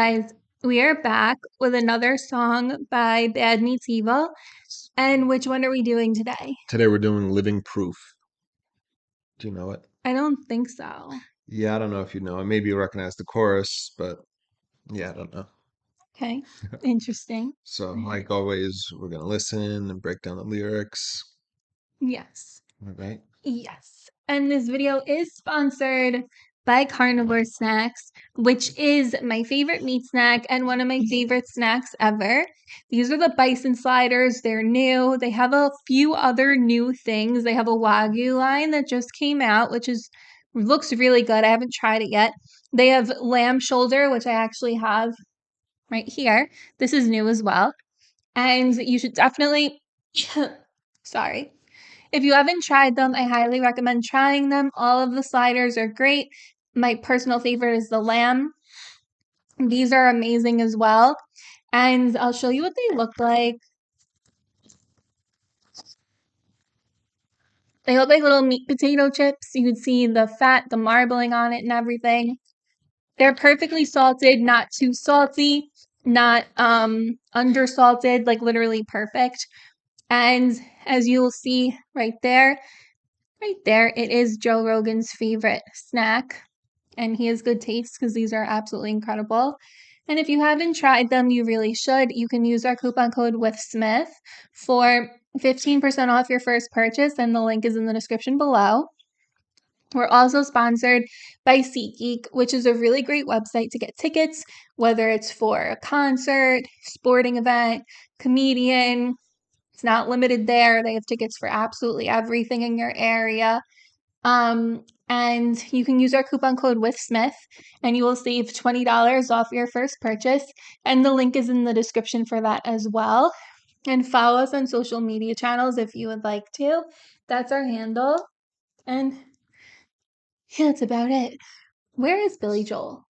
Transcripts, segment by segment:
Guys, we are back with another song by Bad Meets Evil. And which one are we doing today? Today we're doing Living Proof. Do you know it? I don't think so. Yeah, I don't know if you know it. Maybe you recognize the chorus, but yeah, I don't know. Okay, interesting. So, like always, we're gonna listen and break down the lyrics. Yes. All right. Yes. And this video is sponsored by Carnivore Snacks, which is my favorite meat snack and one of my favorite snacks ever. These are the bison sliders. They're new. They have a few other new things. They have a Wagyu line that just came out, which looks really good. I haven't tried it yet. They have lamb shoulder, which I actually have right here. This is new as well. And you should definitely sorry. If you haven't tried them, I highly recommend trying them. All of the sliders are great. My personal favorite is the lamb. These are amazing as well. And I'll show you what they look like. They look like little meat potato chips. You can see the fat, the marbling on it and everything. They're perfectly salted, not too salty, not undersalted, like literally perfect. And as you will see right there, it is Joe Rogan's favorite snack. And he has good taste because these are absolutely incredible. And if you haven't tried them, you really should. You can use our coupon code WithSmith for 15% off your first purchase, and the link is in the description below. We're also sponsored by SeatGeek, which is a really great website to get tickets, whether it's for a concert, sporting event, comedian. It's not limited there. They have tickets for absolutely everything in your area. And you can use our coupon code WithSmith and you will save $20 off your first purchase. And the link is in the description for that as well. And follow us on social media channels if you would like to. That's our handle. And yeah, that's about it. Where is Billy Joel?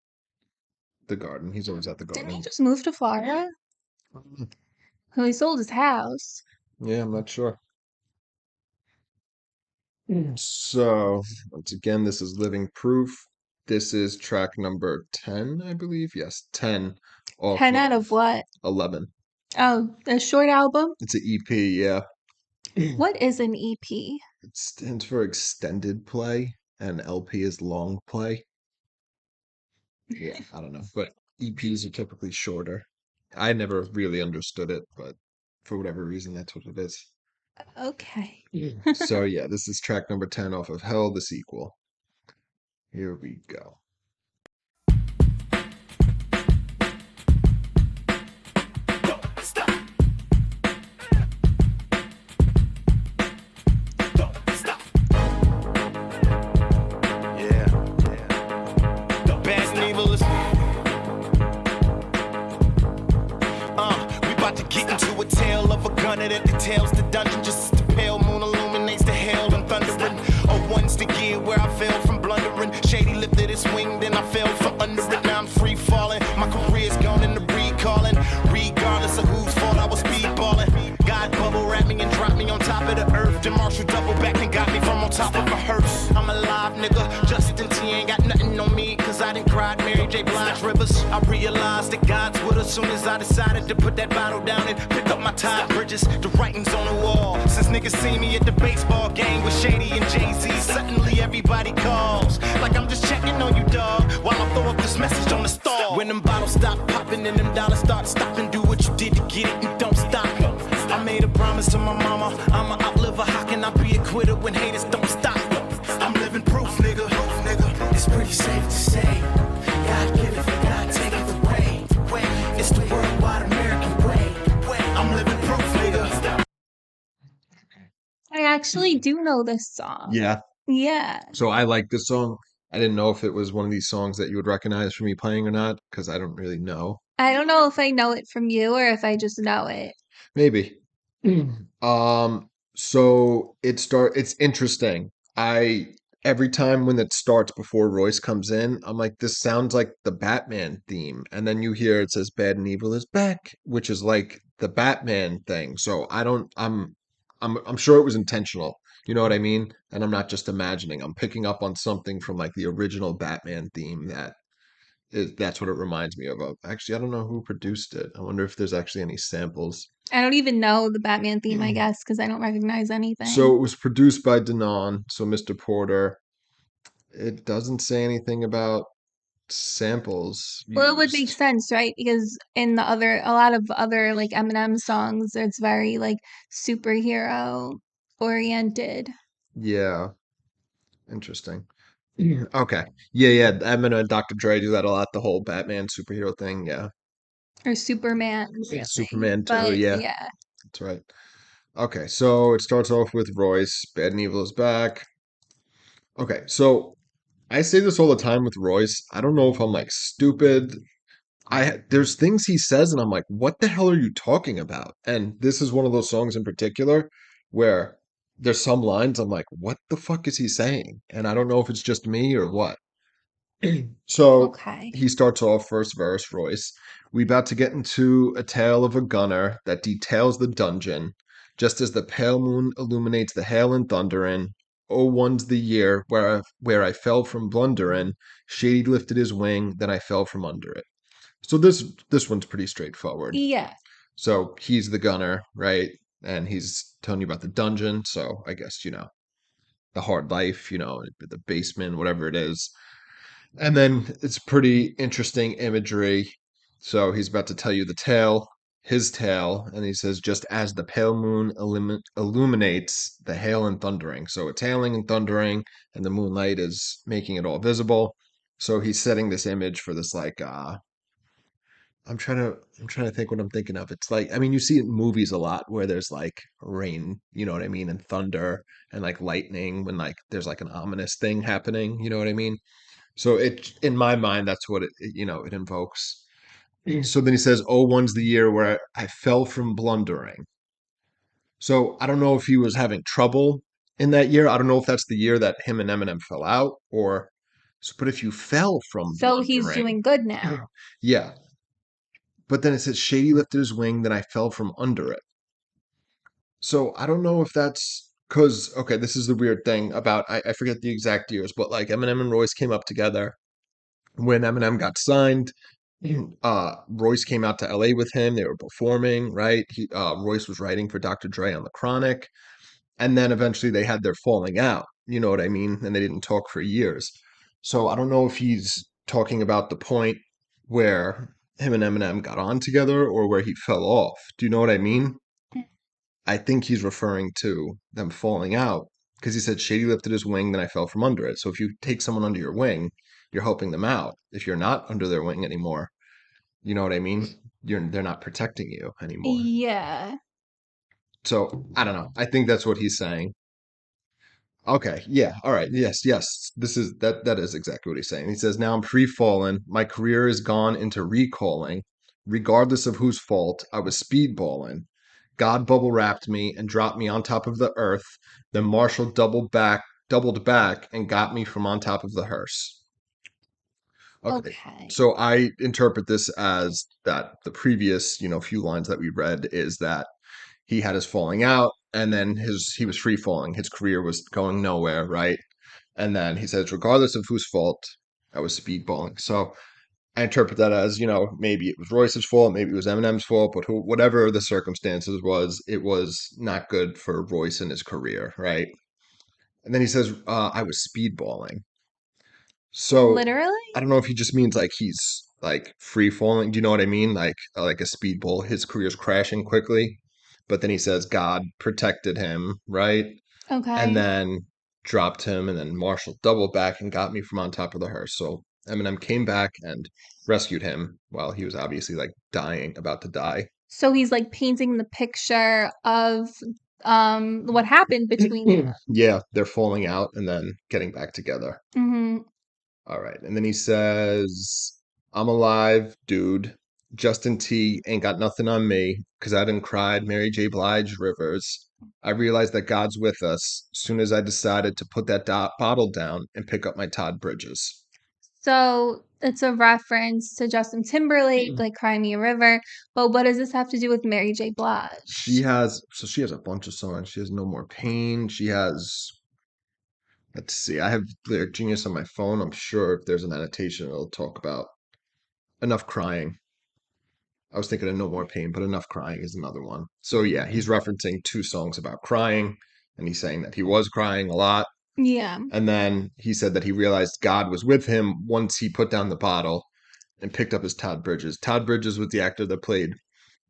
The garden. He's always at the Didn't he garden. just move to Florida? Well, he sold his house. Yeah, I'm not sure. So, once again, this is Living Proof. This is track number 10, I believe. Yes, 10 off 10 out of what? 11. Oh, a short album? It's an EP, yeah. What is an EP? It stands for extended play, and LP is long play. Yeah, I don't know, but EPs are typically shorter. I never really understood it, but for whatever reason, that's what it is. Okay. So yeah, this is track number 10 off of Hell, the sequel. Here we go. That details the dungeon, just as the pale moon illuminates the hail and thundering. Oh, one's the gear where I fell from blundering. Shady lifted its wing, then I fell from under it. Now I'm free falling. My career's gone into recalling. Regardless of whose fault I was speedballing. God bubble wrapped me and dropped me on top of the earth. Then Marshall double back and got me from on top of a hearse. I'm alive, nigga. Justin T ain't got nothing on me, cause I done cried Mary J. Blige rivers. I realized that God's with us soon as I decided to put that bottle down and pick up my tide bridges. The writing's on the wall. Since niggas see me at the baseball game with Shady and Jay-Z, suddenly everybody calls like I'm just checking on you, dog, while I throw up this message on the stall. When them bottles stop popping and them dollars start stopping, do what you did to get it and don't stop. I made a promise to my mama, I'ma outlive her. How can I be a quitter when haters don't stop? I'm living proof, nigga. It's pretty safe to say, God give it, God take it away. It's the worldwide American way. I'm living proof, nigga. I actually do know this song. Yeah. Yeah. So I like this song. I didn't know if it was one of these songs that you would recognize from me playing or not, because I don't really know. I don't know if I know it from you or if I just know it. Maybe. So it's interesting. Every time when it starts before Royce comes in, I'm like, this sounds like the Batman theme. And then you hear it says Bad and Evil is back, which is like the Batman thing. So I'm sure it was intentional. You know what I mean? And I'm not just imagining. I'm picking up on something from like the original Batman theme that That's what it reminds me of. Actually, I don't know who produced it. I wonder if there's actually any samples. I don't even know the Batman theme, I guess, because I don't recognize anything. So it was produced by Denon, so Mr. Porter. It doesn't say anything about samples Well, it would make used. sense, right? Because in a lot of other like Eminem songs, it's very like superhero oriented Yeah, interesting. Yeah. Okay. Yeah. Eminem and Dr. Dre do that a lot, the whole Batman superhero thing. Yeah. or Superman, really. Superman too. But Yeah, yeah, that's right. Okay, so it starts off with Royce. Bad and Evil is back. Okay, so I say this all the time with Royce. I don't know if I'm like stupid. There's things he says, and I'm like, what the hell are you talking about? And this is one of those songs in particular where there's some lines I'm like, what the fuck is he saying? And I don't know if it's just me or what. So okay. he starts off first verse, Royce. We about to get into a tale of a gunner that details the dungeon, just as the pale moon illuminates the hail and thunderin'. Oh, one's the year where I fell from blunderin'. Shady lifted his wing, then I fell from under it. So this one's pretty straightforward. Yeah. So he's the gunner, right? And he's telling you about the dungeon. So I guess, the hard life, the basement, whatever it is. And then it's pretty interesting imagery. So he's about to tell you the tale, his tale, and he says, just as the pale moon illuminates the hail and thundering. So it's hailing and thundering, and the moonlight is making it all visible. So he's setting this image for this like I'm trying to think what I'm thinking of. It's like, I mean, you see it in movies a lot where there's like rain, you know what I mean, and thunder and like lightning when like there's like an ominous thing happening, you know what I mean? So in my mind, that's what it invokes. So then he says, "Oh, one's the year where I fell from blundering." So I don't know if he was having trouble in that year. I don't know if that's the year that him and Eminem fell out, or but if you fell from So he's blundering, doing good now. yeah. But then it says, "Shady lifted his wing, then I fell from under it." So I don't know if that's because okay, this is the weird thing about I forget the exact years, but like Eminem and Royce came up together when Eminem got signed. Royce came out to LA with him. They were performing, right? Royce was writing for Dr. Dre on the Chronic, and then eventually they had their falling out. You know what I mean? And they didn't talk for years. So I don't know if he's talking about the point where him and Eminem got on together or where he fell off. Do you know what I mean? I think he's referring to them falling out because he said Shady lifted his wing, then I fell from under it. So if you take someone under your wing, you're helping them out. If you're not under their wing anymore, you know what I mean? They're not protecting you anymore. Yeah. So I don't know. I think that's what he's saying. Okay, yeah, all right, yes. That is exactly what he's saying. He says, now I'm free falling. My career is gone into recalling. Regardless of whose fault, I was speedballing. God bubble wrapped me and dropped me on top of the earth. Then Marshall doubled back and got me from on top of the hearse. Okay. Okay. So I interpret this as that the previous, few lines that we read is that he had his falling out and then he was free falling. His career was going nowhere, right? And then he says, regardless of whose fault, I was speedballing. So I interpret that as, maybe it was Royce's fault, maybe it was Eminem's fault, but whatever the circumstances was, it was not good for Royce in his career, right? And then he says, I was speedballing. So Literally? I don't know if he just means like he's like free falling. Do you know what I mean? Like a speedball, his career's crashing quickly. But then he says God protected him, right? And Okay. then dropped him, and then Marshall doubled back and got me from on top of the hearse. So Eminem came back and rescued him while he was obviously like dying, about to die. So he's like painting the picture of what happened between Yeah, they're falling out and then getting back together. them. All right. And then he says, I'm alive, dude. Justin T ain't got nothing on me because I done cried Mary J. Blige rivers. I realized that God's with us soon as I decided to put that bottle down and pick up my Todd Bridges. So it's a reference to Justin Timberlake, like Cry Me a River. But what does this have to do with Mary J. Blige? She has a bunch of songs. She has No More Pain. She has, let's see, I have Lyric Genius on my phone. I'm sure if there's an annotation, it'll talk about. Enough Crying. I was thinking of No More Pain, but Enough Crying is another one. So yeah, he's referencing 2 songs about crying, and he's saying that he was crying a lot. Yeah. And then he said that he realized God was with him once he put down the bottle and picked up his Todd Bridges. Todd Bridges was the actor that played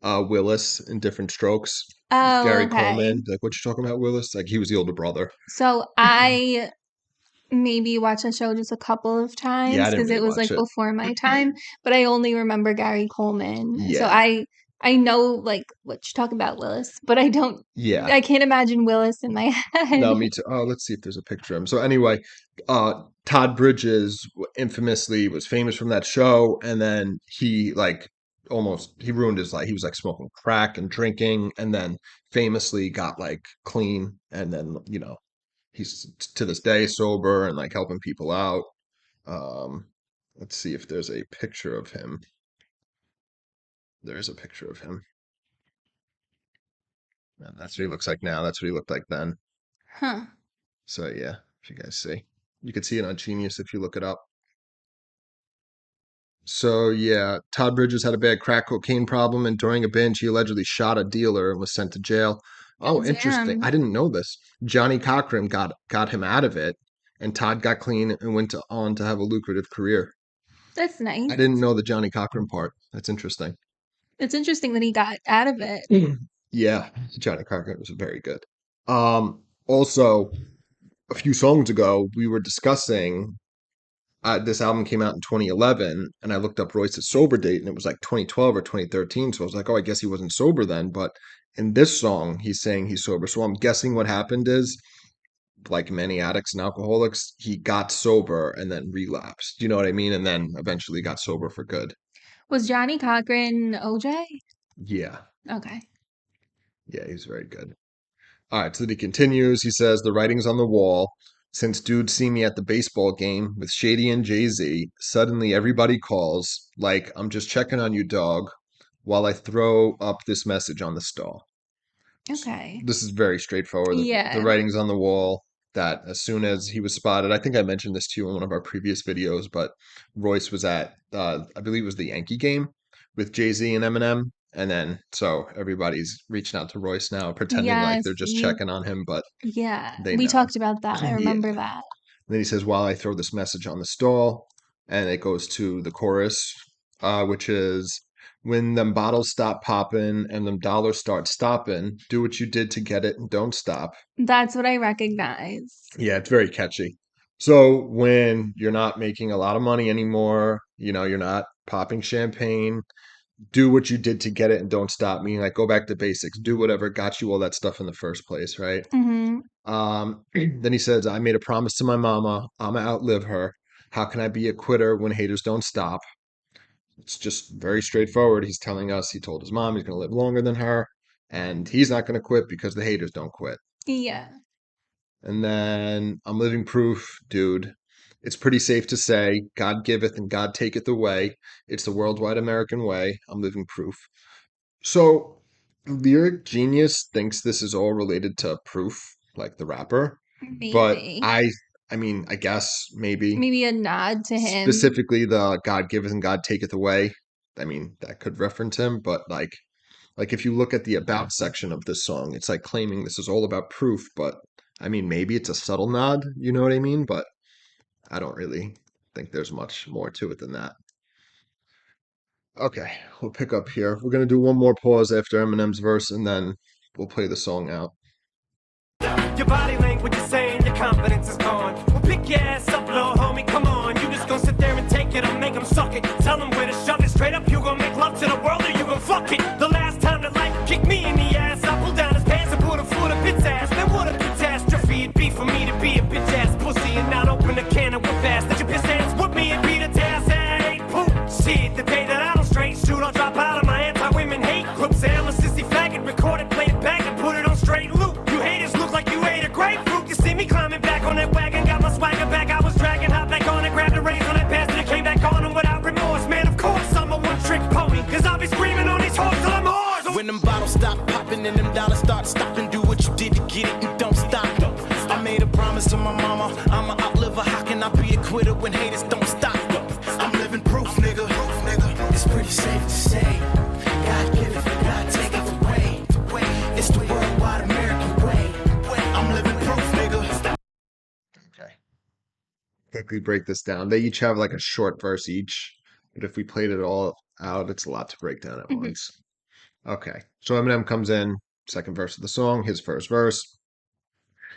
Willis in Different Strokes. Oh, Gary okay. Coleman. Like, what you talking about, Willis? Like, he was the older brother. So I maybe watched the show just a couple of times Yeah, I didn't because really it was watch like it. before my time, but I only remember Gary Coleman. So Yeah. I know like what you're talking about, Willis, but I Yeah. can't imagine Willis in my head. No, me too. Oh, let's see if there's a picture of him. So anyway, Todd Bridges infamously was famous from that show, and then he like almost he ruined his life. He was like smoking crack and drinking, and then famously got like clean, and then he's to this day sober and like helping people out. Um, let's see if there's a picture of him. There's a picture of him. And that's what he looks like now. That's what he looked like then. Huh. So yeah, if you guys see, you can see it on Genius if you look it up. So yeah, Todd Bridges had a bad crack cocaine problem, and during a binge, he allegedly shot a dealer and was sent to jail. Oh, interesting. Damn. I didn't know this. Johnny Cochran got him out of it, and Todd got clean and on to have a lucrative career. That's nice. I didn't know the Johnny Cochran part. That's interesting. It's interesting that he got out of it. Yeah, Johnny Cochran was very good. Also, a few songs ago, we were discussing this album came out in 2011, and I looked up Royce's sober date, and it was like 2012 or 2013. So I was like, oh, I guess he wasn't sober then. But in this song, he's saying he's sober. So I'm guessing what happened is, like many addicts and alcoholics, he got sober and then relapsed. You know what I mean? And then eventually got sober for good. Was Johnny Cochran OJ? Yeah. Okay. Yeah, he's very good. All right, so then he continues. He says, the writing's on the wall. Since dudes see me at the baseball game with Shady and Jay-Z, suddenly everybody calls, like, I'm just checking on you, dog, while I throw up this message on the stall. Okay. This is very straightforward. The Yeah. writing's on the wall that as soon as he was spotted, I think I mentioned this to you in one of our previous videos, but Royce was at, I believe it was the Yankee game with Jay-Z and Eminem. And then, so everybody's reaching out to Royce now, pretending like Yes, they're just checking on him, but yeah. they We know. talked about that. I Yeah. remember that. And then he says, while I throw this message on the stall, and it goes to the chorus, which is, when them bottles stop popping and them dollars start stopping, do what you did to get it and don't stop. That's what I recognize. Yeah, it's very catchy. So when you're not making a lot of money anymore, you're not popping champagne, do what you did to get it and don't stop. Meaning, like, go back to basics. Do whatever got you all that stuff in the first place, right? Hmm. Then he says, I made a promise to my mama. I'ma outlive her. How can I be a quitter when haters don't stop? It's just very straightforward. He's telling us he told his mom he's going to live longer than her, and he's not going to quit because the haters don't quit. Yeah. And then I'm living proof, dude. It's pretty safe to say, God giveth and God taketh away. It's the worldwide American way. I'm living proof. So, Lyric Genius thinks this is all related to Proof, like the rapper. But Maybe. I mean, I guess maybe Maybe a nod to him. specifically the God giveth and God taketh away. I mean, that could reference him, but like if you look at the about section of this song, it's like claiming this is all about proof, but I mean, maybe it's a subtle nod, you know what I mean? But I don't really think there's much more to it than that. Okay, we'll pick up here. We're gonna do one more pause after Eminem's verse, and then we'll play the song out. Your body language is saying your confidence is gone. Well, pick your ass up, little homie, come on. You just gonna sit there and take it or make them suck it. Tell them where to shove it. Straight up, you gonna make love to the world or you gonna fuck it. The last time that life kicked me in the ass, I pulled down his pants and put a foot up its ass. Man, what a catastrophe it'd be for me to be a bitch ass pussy and not open a can of whip ass. That your piss ass with me and beat a task. Hey, poop. Shit, the day that I don't straight shoot, I'll drop out of my anti-women hate group. Say I'm a sissy faggot, record it, play it back and put it on straight loop. You haters look like you ate a grapefruit. You see me climbing back on that wagon, got my swagger back. I was dragging, hop back on it, grabbed the reins on that bastard and came back on him without remorse. Man, of course I'm a one-trick pony, cause I'll be screaming on these hoes till I'm hoarse. When them bottles stop popping and them dollars start stopping, do what you did to get it and don't stop. I made a promise to my mama, I'ma outlive her. How can I be a quitter when haters don't stop? I'm living proof, nigga. quickly break this down. They each have like a short verse each, but if we played it all out, it's a lot to break down at Mhm. once. Okay, so Eminem comes in, second verse of the song, his first verse.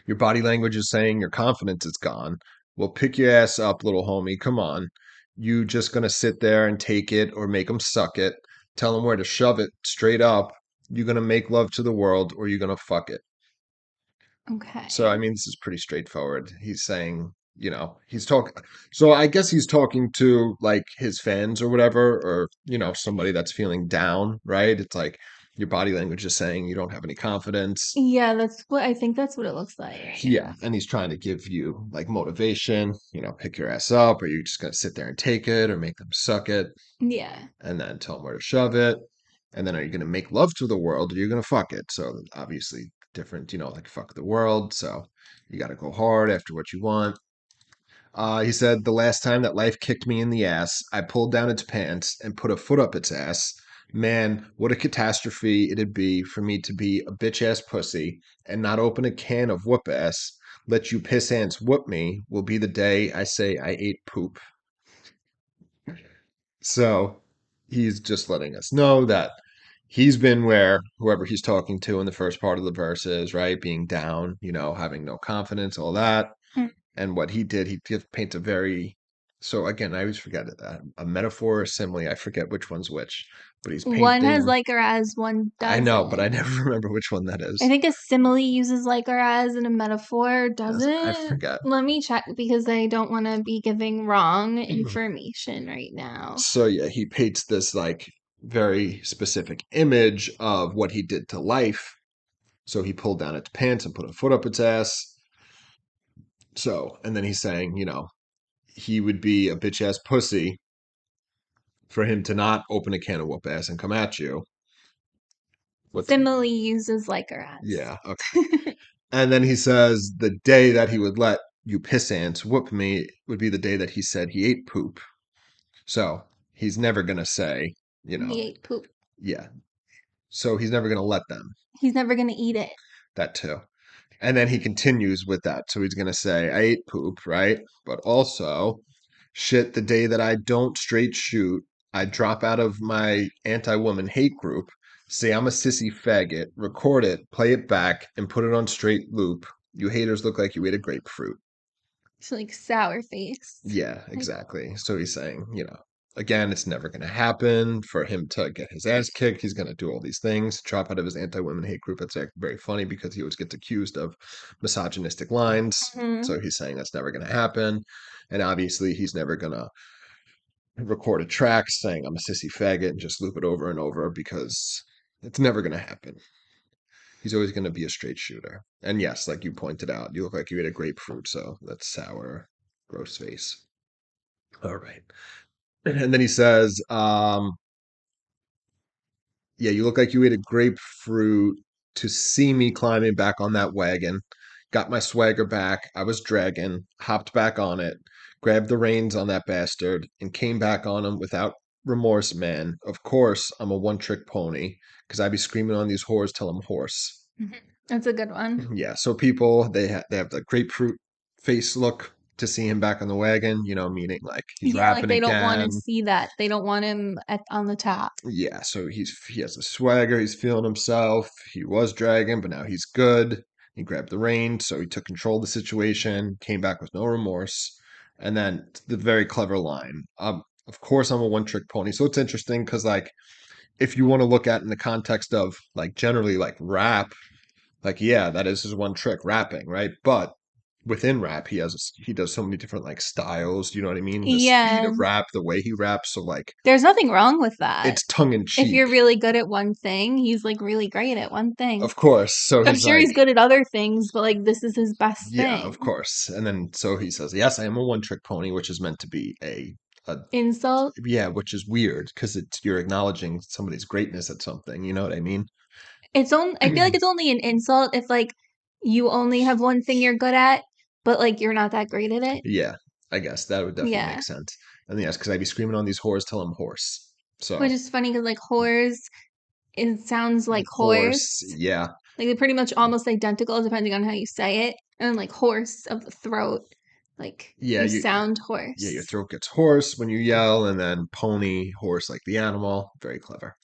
Your body language is saying your confidence is gone. Well, pick your ass up, little homie. Come on. You just gonna sit there and take it or make them suck it? Tell them where to shove it straight up. You gonna make love to the world or you gonna fuck it? So, I Okay. mean, this is pretty straightforward. He's saying, he's talking. So, I guess he's talking to like his fans or whatever, or, somebody that's feeling down, right? It's like your body language is saying you don't have any confidence. Yeah, I think that's what it looks like. Yeah. And he's trying to give you like motivation, pick your ass up, or you're just going to sit there and take it or make them suck it Yeah. and then tell them where to shove it. And then are you going to make love to the world or you're going to fuck it? So, obviously, different, like fuck the world. So, you got to go hard after what you want. He said, the last time that life kicked me in the ass, I pulled down its pants and put a foot up its ass. Man, what a catastrophe it'd be for me to be a bitch ass pussy and not open a can of whoop ass. Let you piss ants whoop me will be the day I say I ate poop. So he's just letting us know that he's been where whoever he's talking to in the first part of the verse is, right? Being down, having no confidence, all that. Mm. And what he did, he did paint a very, so again, I always forget it, a metaphor or simile. I forget which one's which, but he's One has painting. like or as, one I know, but I doesn't. never remember which one that I is. think a simile uses like or as and a metaphor I doesn't. forget. Let me check because I don't want to be giving wrong information right now. So yeah, he paints this like very specific image of what he did to life. So he pulled down its pants and put a foot up its ass. So, and then he's saying, he would be a bitch ass pussy for him to not open a can of whoop ass and come at you. What's Simile uses like or as. yeah, okay. And then he says the day that he would let you piss ants whoop me would be the day that he said he ate poop. So he's never gonna say, He ate poop. yeah. So he's never gonna let them. He's never going to eat it. That too. And then he continues with that. So he's gonna say, I ate poop, right? But also, shit, the day that I don't straight shoot, I drop out of my anti-woman hate group, say I'm a sissy faggot, record it, play it back, and put it on straight loop. You haters look like you ate a grapefruit. It's like sour face. Yeah, Like, exactly. So he's saying, again, it's never going to happen for him to get his ass kicked. He's going to do all these things, drop out of his anti-women hate group. It's like very funny because he always gets accused of misogynistic lines. mhm. So he's saying that's never going to happen. And obviously, he's never going to record a track saying I'm a sissy faggot and just loop it over and over because it's never going to happen. He's always going to be a straight shooter. And yes, like you pointed out, you look like you ate a grapefruit, so that's sour, gross face. All right. And then he says, yeah, you look like you ate a grapefruit to see me climbing back on that wagon. Got my swagger back. I was dragging, hopped back on it, grabbed the reins on that bastard, and came back on him without remorse, man. Of course, I'm a one trick pony because I be screaming on these whores till I'm hoarse. That's a good one. Yeah, so people, they have the grapefruit face look to see him back on the wagon, meaning like he's Yeah, like rapping they don't want again. to see that. They don't want him on the top. Yeah, so he has a swagger. He's feeling himself. He was dragging, but now he's good. He grabbed the reins, so he took control of the situation. Came back with no remorse, and then the very clever line. Of course, I'm a one trick pony. So it's interesting because like if you want to look at it in the context of like generally like rap, like yeah, that is his one trick rapping, right? But within rap, he does so many different like styles. You know what I mean? The speed Yeah, of rap, the way he raps. So like there's nothing wrong with that. it's tongue in If cheek. you're really good at one thing, he's like really great at one thing. Of course. So I'm he's sure like, he's good at other things, but like this is his best yeah, thing. of course. And then so he says, yes, I am a one trick pony, which is meant to be a Insult. yeah, which is weird because it's you're acknowledging somebody's greatness at something. You know what I mean? I feel like it's only an insult if like you only have one thing you're good at, but like you're not that great at it. Yeah, I guess that would definitely Yeah. make sense. And yes, because I'd be screaming on these whores till I'm hoarse. Which So is funny because like whores, it sounds like horse, horse. yeah, Like they're pretty much almost identical depending on how you say it. And like horse of the throat. Like Yeah, you you sound yeah, your hoarse. throat gets hoarse when you yell, and then pony, horse like the animal. Very clever.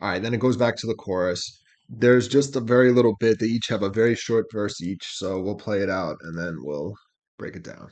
All right, then it goes back to the chorus. There's just a very little bit. They each have a very short verse each, so we'll play it out and then we'll break it down.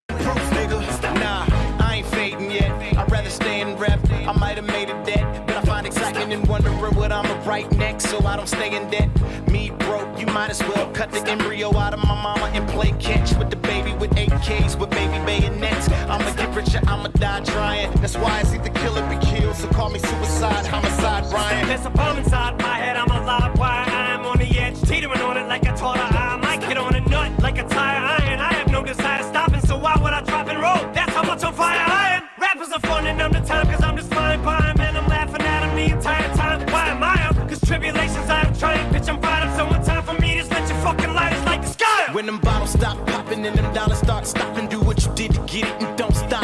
Proof, nigga. Nah, I ain't fading yet. I'd rather stay in rep. I might have made a debt, but I find excitement in wondering what I'ma write next, so I don't stay in debt. Me broke, you might as well cut the embryo out of my mama and play catch with the baby with 8 Ks with baby bayonets. I'ma get richer, I'ma die trying. That's why it's either kill or be killed. So call me suicide, homicide, Ryan. There's a bomb inside my head, I'm alive. Why I'm on the edge, teetering on it like I taught her. I might get on a nut like a tire iron. I have no desire to stop it, so why would I drop and roll? That's how much on fire I am. Rappers are fun and I'm the time, cause I'm just flying by him and I'm laughing at him the entire time. Why am I up? Cause tribulations I have trying, bitch, I'm fired up. So one time for me, just let your fucking lighters like the sky. When them bottles stop popping and them dollars start stopping, do what you did to get it and don't stop.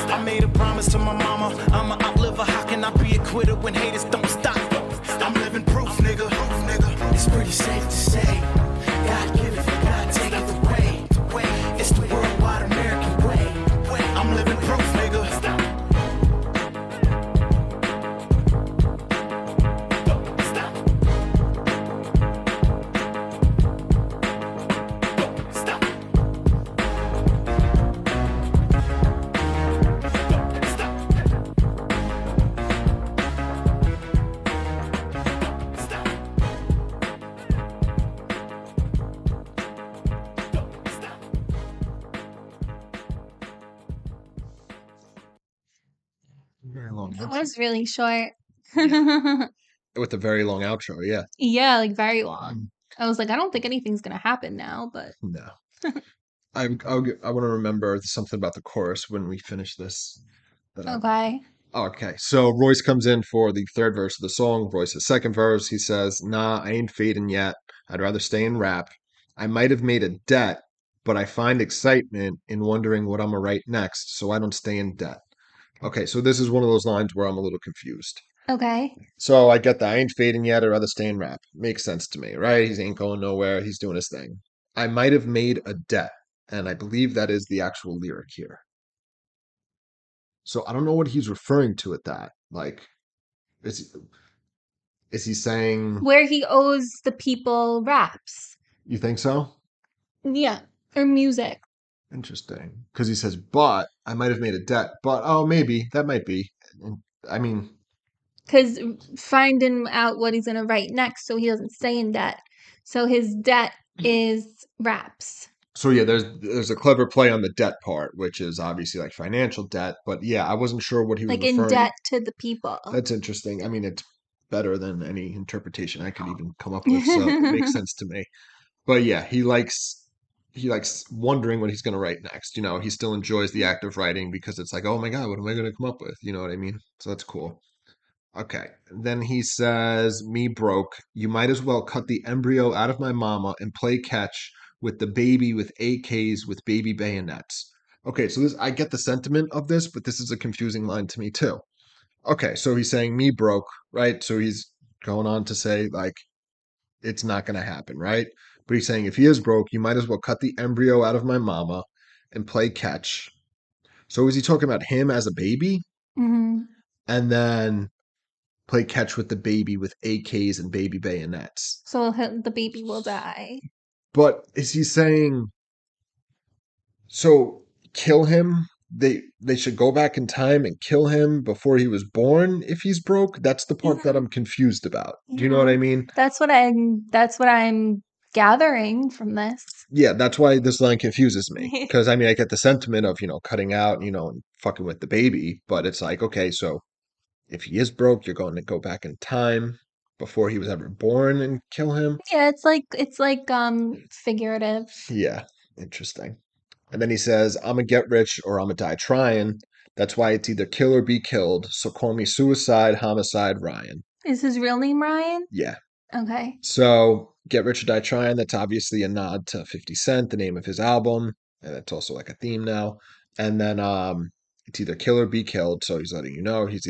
I made a promise to my mama, I'ma outlive her. How can I be a quitter when haters don't stop? I'm living proof, nigga. It's pretty safe to say, God give it, God take it away. It's the worldwide American way. I'm living proof, nigga. Very long That outro. was really short. With a very long outro, yeah. Yeah, like very long. I was like, I don't think anything's gonna happen now, but No. I want to remember something about the chorus when we finish this. okay. Okay, so Royce comes in for the third verse of the song. Royce's second verse, he says, "Nah, I ain't fading yet. I'd rather stay in rap. I might have made a debt, but I find excitement in wondering what I'm gonna write next, so I don't stay in debt." Okay, so this is one of those lines where I'm a little confused. Okay. So I get that I ain't fading yet. I'd rather stay in rap. Makes sense to me, right? He ain't going nowhere. He's doing his thing. I might have made a debt, and I believe that is the actual lyric here. So I don't know what he's referring to at that. Like, is is he saying Where he owes the people raps. you think so? Yeah. Or music. Interesting. Because he says, but I might have made a debt. But oh, maybe that might be. I mean, Because finding out what he's gonna write next so he doesn't stay in debt. So his debt is raps. so yeah, there's a clever play on the debt part, which is obviously like financial debt. But yeah, I wasn't sure what he was Like in referring. debt to the people. That's interesting. I mean, it's better than any interpretation I could even come up with, so it makes sense to me. But yeah, he likes wondering what he's going to write next. He still enjoys the act of writing because it's like, oh my God, what am I going to come up with? You know what I mean? So that's cool. Okay. Then he says, "Me broke. You might as well cut the embryo out of my mama and play catch with the baby with AKs with baby bayonets." Okay, so this I get the sentiment of this, but this is a confusing line to me too. Okay, so he's saying me broke, right? So he's going on to say like it's not going to happen, right? But he's saying if he is broke, you might as well cut the embryo out of my mama and play catch. So is he talking about him as a baby hmm and then play catch with the baby with AKs and baby bayonets? So the baby will die. But is he saying so kill him? They should go back in time and kill him before he was born if he's broke? That's the part that Yeah. I'm confused about. Do you know what Yeah. I mean? That's what I'm gathering from this. Yeah, that's why this line confuses me. Because I mean, I get the sentiment of, cutting out, and fucking with the baby, but it's like, okay, so if he is broke, you're going to go back in time before he was ever born and kill him. Yeah, it's like figurative. Yeah, interesting. And then he says, "I'm gonna get rich or I'm gonna die trying. That's why it's either kill or be killed. So call me suicide, homicide, Ryan." Is his real name Ryan? Yeah. Okay. So Get Rich or Die Trying, that's obviously a nod to 50 Cent, the name of his album. And it's also like a theme now. And then it's either kill or be killed. So he's letting you know he's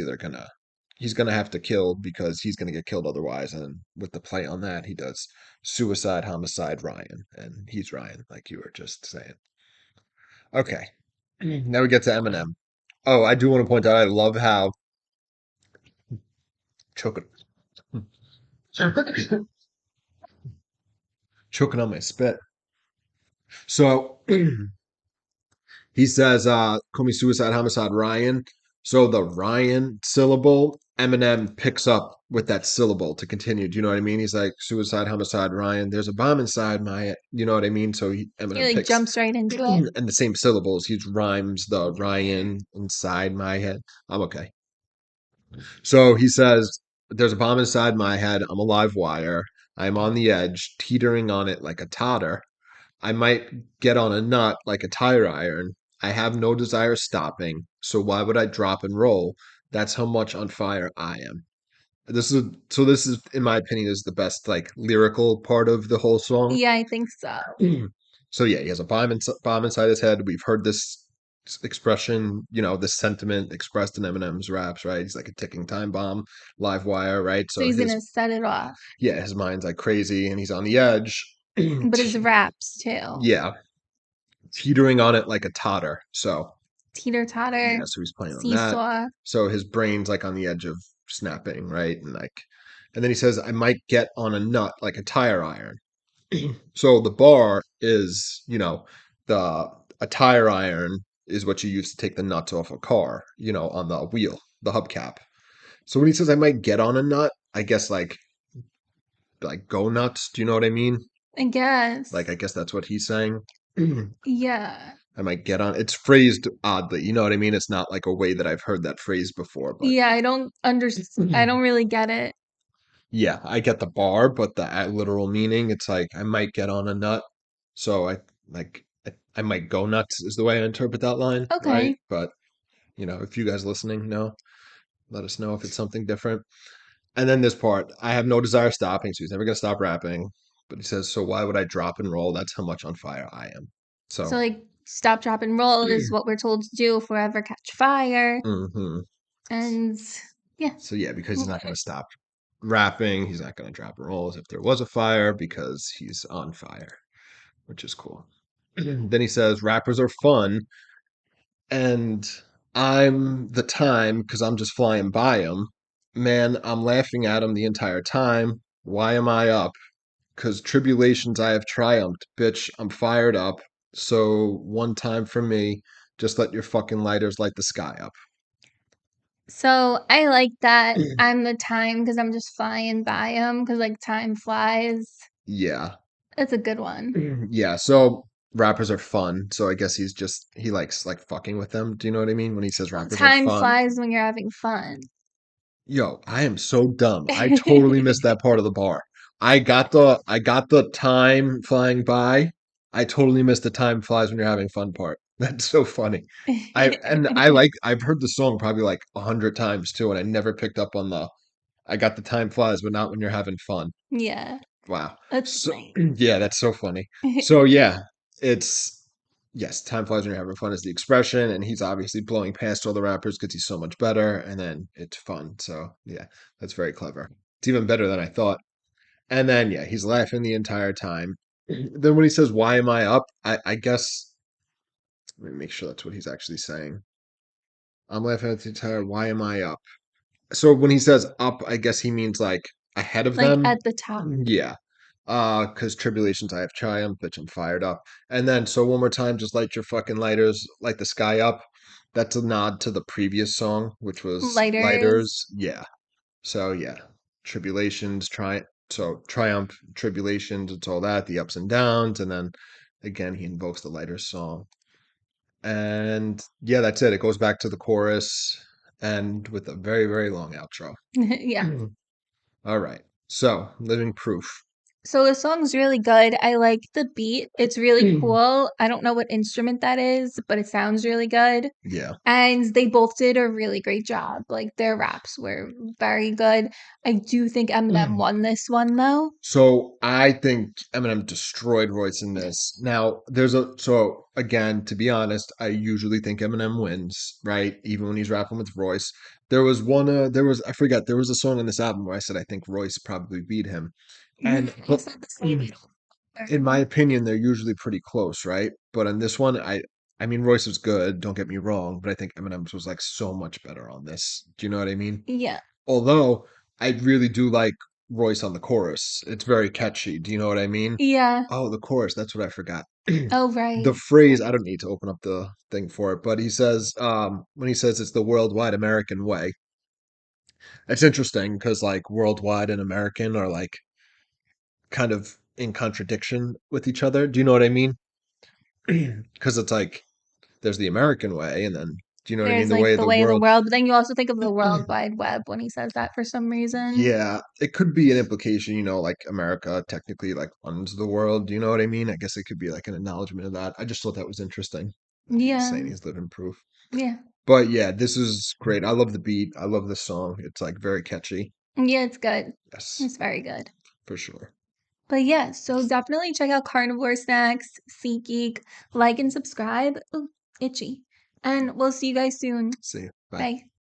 gonna have to kill because he's gonna get killed otherwise. And with the play on that, he does suicide, homicide, Ryan. And he's Ryan, like you were just saying. Okay. Now we get to Eminem. Oh, I do want to point out I love how choking choking on my spit. So he says, call me suicide, homicide, Ryan. So the Ryan syllable, Eminem picks up with that syllable to continue. Do you know what I mean? He's like, suicide, homicide, Ryan. There's a bomb inside my, you know what I mean? So He Eminem like picks, jumps right into it. and the same syllables. He rhymes the Ryan inside my head. I'm okay. So he says, there's a bomb inside my head. I'm a live wire. I'm on the edge, teetering on it like a totter. I might get on a nut like a tire iron. I have no desire stopping, so why would I drop and roll? That's how much on fire I am. This is, in my opinion, is the best like lyrical part of the whole song. Yeah, I think so. So yeah, he has a bomb inside his head. We've heard this expression, this sentiment expressed in Eminem's raps, right? He's like a ticking time bomb, live wire, right? So So he's gonna set it off. his mind's like crazy and he's on the edge. But his raps too. Yeah, teetering on it like a totter. So Teeter totter, yeah, so he's playing on that. seesaw. So his brain's like on the edge of snapping, right? And then he says, I might get on a nut like a tire iron. So the bar is, the a tire iron is what you use to take the nuts off a car, on the wheel, the hubcap. So when he says I might get on a nut, I guess like go nuts. Do you know what I mean? I guess. Like I guess that's what he's saying. Yeah. I might get on. It's phrased oddly. You know what I mean? It's not like a way that I've heard that phrase before, but Yeah, I don't understand. I don't really get it. yeah, I get the bar, but the literal meaning, it's like I might get on a nut. So I might go nuts is the way I interpret that line, right? Okay. But if you guys listening know, let us know if it's something different. And then this part, I have no desire stopping, so he's never gonna stop rapping. But he says, so why would I drop and roll? That's how much on fire I am. So So like stop, drop, and roll is what we're told to do. Forever catch fire. hmm And yeah. So yeah, because he's not gonna stop rapping, he's not gonna drop and roll as if there was a fire because he's on fire, which is cool. Then he says, rappers are fun, and I'm the time because I'm just flying by them. Man, I'm laughing at them the entire time. Why am I up? Because tribulations I have triumphed. Bitch, I'm fired up. So one time for me, just let your fucking lighters light the sky up. So I like that I'm the time because I'm just flying by him because like time flies. Yeah. That's a good one. Yeah, so rappers are fun. So I guess he likes like fucking with them. Do you know what I mean? When he says rappers are Time fun. flies when you're having fun. Yo, I am so dumb. I totally missed that part of the bar. I got the time flying by. I totally missed the time flies when you're having fun part. That's so funny. I've heard the song probably like 100 times too, and I never picked up on the I got the time flies, but not when you're having fun. Yeah, Wow. that's So nice. yeah, that's so funny. So yeah, it's yes, time flies when you're having fun is the expression, and he's obviously blowing past all the rappers because he's so much better, and then it's fun. So yeah, that's very clever. It's even better than I thought. And then yeah, he's laughing the entire time. Then when he says, "Why am I up?" I guess let me make sure that's what he's actually saying. I'm laughing at the entire. Why am I up? So when he says up, I guess he means like ahead of Like them. at the top. Yeah. Because tribulations I have triumph, bitch, I'm fired up. And then, so one more time, just light your fucking lighters, light the sky up. That's a nod to the previous song, which was Lighters. lighters. Yeah. So yeah, tribulations, triumph, tribulations, it's all that, the ups and downs, and then again he invokes the lighters song. And yeah, that's it. It goes back to the chorus and with a very, very long outro. Yeah. All right. So, living proof. So the song's really good. I like the beat. It's really cool. I don't know what instrument that is, but it sounds really good. Yeah. And they both did a really great job. Like their raps were very good. I do think Eminem won this one though. So I think Eminem destroyed Royce in this. Now, so again, to be honest, I usually think Eminem wins, right? Even when he's rapping with Royce. I forget, there was a song on this album where I said I think Royce probably beat him. And I but said the same. in my opinion, they're usually pretty close, right? But on this one, I mean, Royce was good, don't get me wrong, but I think Eminem's was like so much better on this. Do you know what I mean? Yeah. Although I really do like Royce on the chorus. It's very catchy. Do you know what I mean? Yeah. Oh, the chorus. That's what I forgot. Oh, The right. phrase, I don't need to open up the thing for it, but he says, when he says it's the worldwide American way, it's interesting because like worldwide and American are like kind of in contradiction with each other. Do you know what I mean? Because it's like there's the American way, and then do you know what I mean? There's The like way of the the way of the world. world, but then you also think of the World Wide Web when he says that for some reason. Yeah, it could be an implication, like America technically like runs the world. Do you know what I mean? I guess it could be like an acknowledgement of that. I just thought that was interesting. He's Yeah. saying he's living proof. Yeah. But yeah, this is great. I love the beat. I love the song. It's like very catchy. Yeah, it's good. Yes, It's very good. for sure. But yeah, so definitely check out Carnivore Snacks, SeatGeek, like and subscribe. Ooh, itchy. And we'll see you guys soon. See you. Bye. Bye.